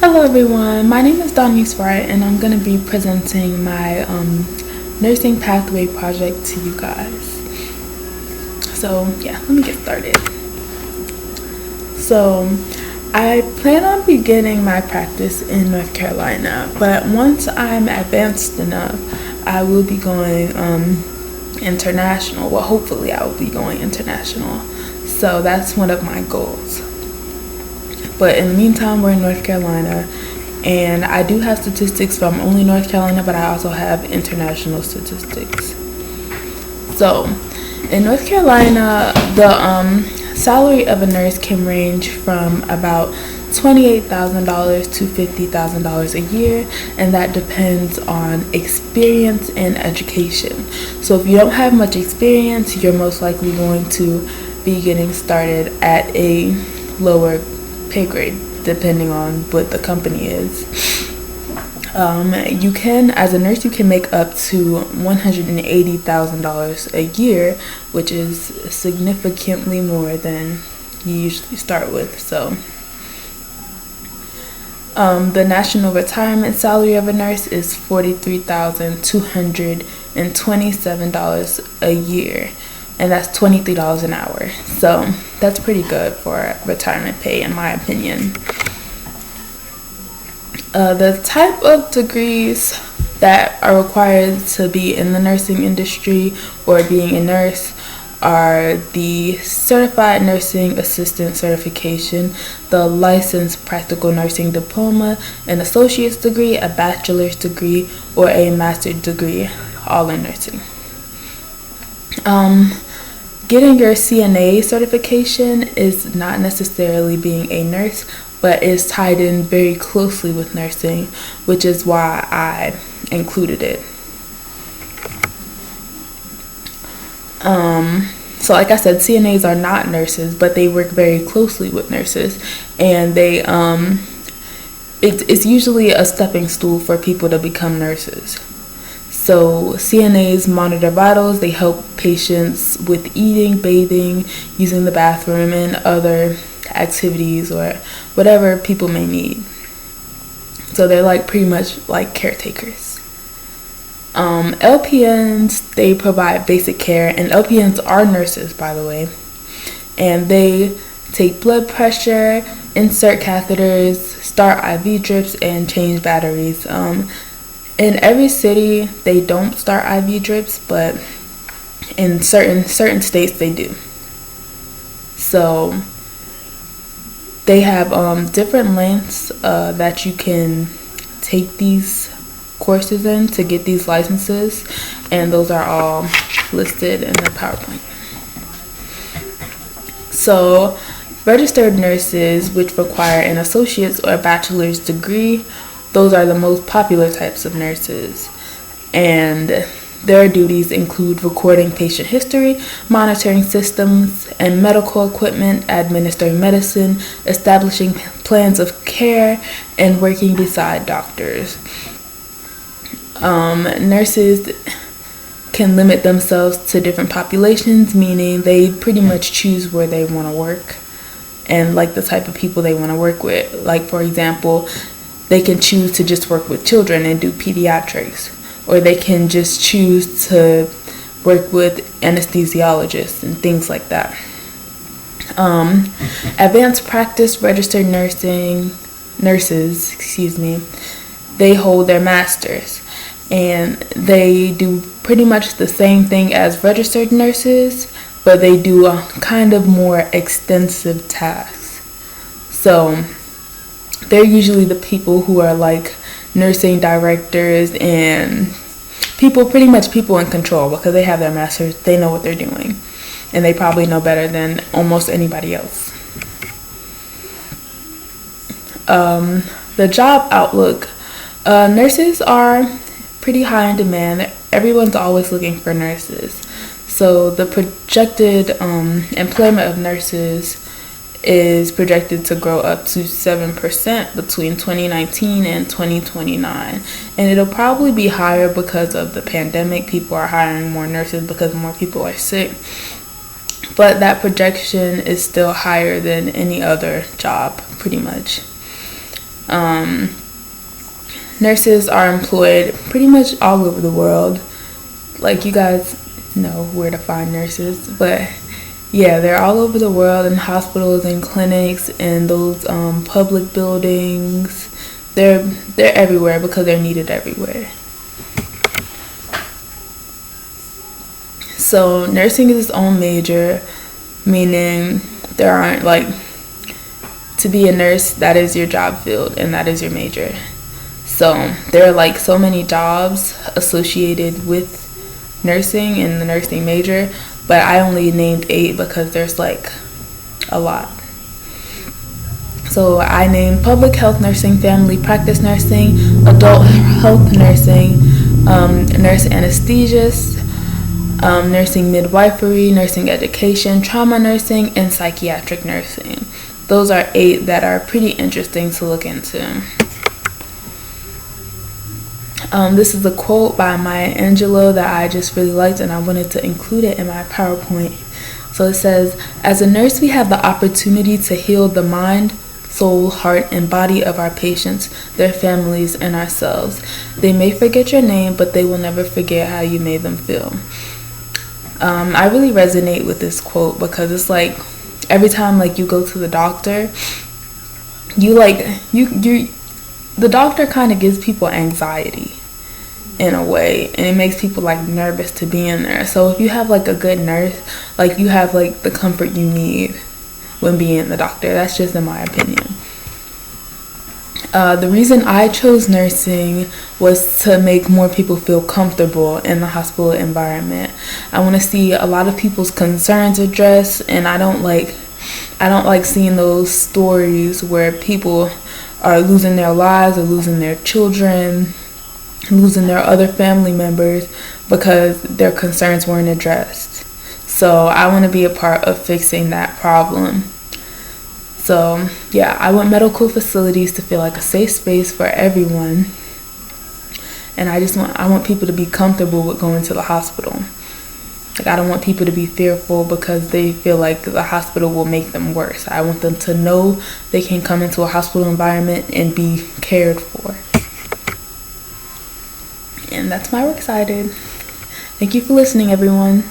Hello everyone, my name is Donice Wright and I'm going to be presenting my nursing pathway project to you guys. So yeah, let me get started. So I plan on beginning my practice in North Carolina, but once I'm advanced enough, I will be going international. Well, hopefully I will be going international. So that's one of my goals. But in the meantime, we're in North Carolina, and I do have statistics from only North Carolina, but I also have international statistics. So in North Carolina, the salary of a nurse can range from about $28,000 to $50,000 a year, and that depends on experience and education. So if you don't have much experience, you're most likely going to be getting started at a lower pay grade, depending on what the company is. You can, as a nurse, you can make up to $180,000 a year, which is significantly more than you usually start with. So the national retirement salary of a nurse is $43,227 a year, and that's $23 an hour. So that's pretty good for retirement pay, in my opinion. The type of degrees that are required to be in the nursing industry or being a nurse are the Certified Nursing Assistant Certification, the Licensed Practical Nursing Diploma, an associate's degree, a bachelor's degree, or a master's degree, all in nursing. Getting your CNA certification is not necessarily being a nurse, but is tied in very closely with nursing, which is why I included it. So like I said, CNAs are not nurses, but they work very closely with nurses, and they it's usually a stepping stool for people to become nurses. So CNAs monitor vitals, they help patients with eating, bathing, using the bathroom, and other activities or whatever people may need. So they're like pretty much like caretakers. LPNs, they provide basic care, and LPNs are nurses, by the way, and they take blood pressure, insert catheters, start IV drips, and change batteries. In every city, they don't start IV drips, but in certain states they do. So they have different lengths that you can take these courses in to get these licenses, and those are all listed in the PowerPoint. So registered nurses, which require an associate's or bachelor's degree, those are the most popular types of nurses, and their duties include recording patient history, monitoring systems and medical equipment, administering medicine, establishing plans of care, and working beside doctors. Nurses can limit themselves to different populations, meaning they pretty much choose where they want to work and like the type of people they want to work with. Like, for example, they can choose to just work with children and do pediatrics, or they can just choose to work with anesthesiologists and things like that. Advanced practice registered nurses, they hold their masters, and they do pretty much the same thing as registered nurses, but they do a kind of more extensive tasks. So they're usually the people who are like nursing directors and pretty much people in control, because they have their masters, they know what they're doing, and they probably know better than almost anybody else. The job outlook. Nurses are pretty high in demand. Everyone's always looking for nurses. So the projected employment of nurses is projected to grow up to 7% between 2019 and 2029. And it'll probably be higher because of the pandemic. People are hiring more nurses because more people are sick. But that projection is still higher than any other job, pretty much. Nurses are employed pretty much all over the world. Like, you guys know where to find nurses, but yeah, they're all over the world in hospitals and clinics and those public buildings. They're everywhere because they're needed everywhere. So nursing is its own major, meaning there aren't like, to be a nurse, that is your job field and that is your major. So there are like so many jobs associated with nursing and the nursing major, but I only named 8 because there's like a lot. So I named public health nursing, family practice nursing, adult health nursing, nurse anesthesiologist, nursing midwifery, nursing education, trauma nursing, and psychiatric nursing. Those are 8 that are pretty interesting to look into. This is a quote by Maya Angelou that I just really liked, and I wanted to include it in my PowerPoint. So it says, "As a nurse, we have the opportunity to heal the mind, soul, heart, and body of our patients, their families, and ourselves. They may forget your name, but they will never forget how you made them feel." I really resonate with this quote because it's like every time like you go to the doctor, the doctor kind of gives people anxiety in a way, and it makes people like nervous to be in there. So if you have like a good nurse, like you have like the comfort you need when being the doctor. That's just in my opinion. The reason I chose nursing was to make more people feel comfortable in the hospital environment. I want to see a lot of people's concerns addressed, and I don't like seeing those stories where people are losing their lives or losing their children, losing their other family members because their concerns weren't addressed. So I want to be a part of fixing that problem. So yeah, I want medical facilities to feel like a safe space for everyone, and I want people to be comfortable with going to the hospital. Like, I don't want people to be fearful because they feel like the hospital will make them worse. I want them to know they can come into a hospital environment and be cared for. And that's my works cited. Thank you for listening, everyone.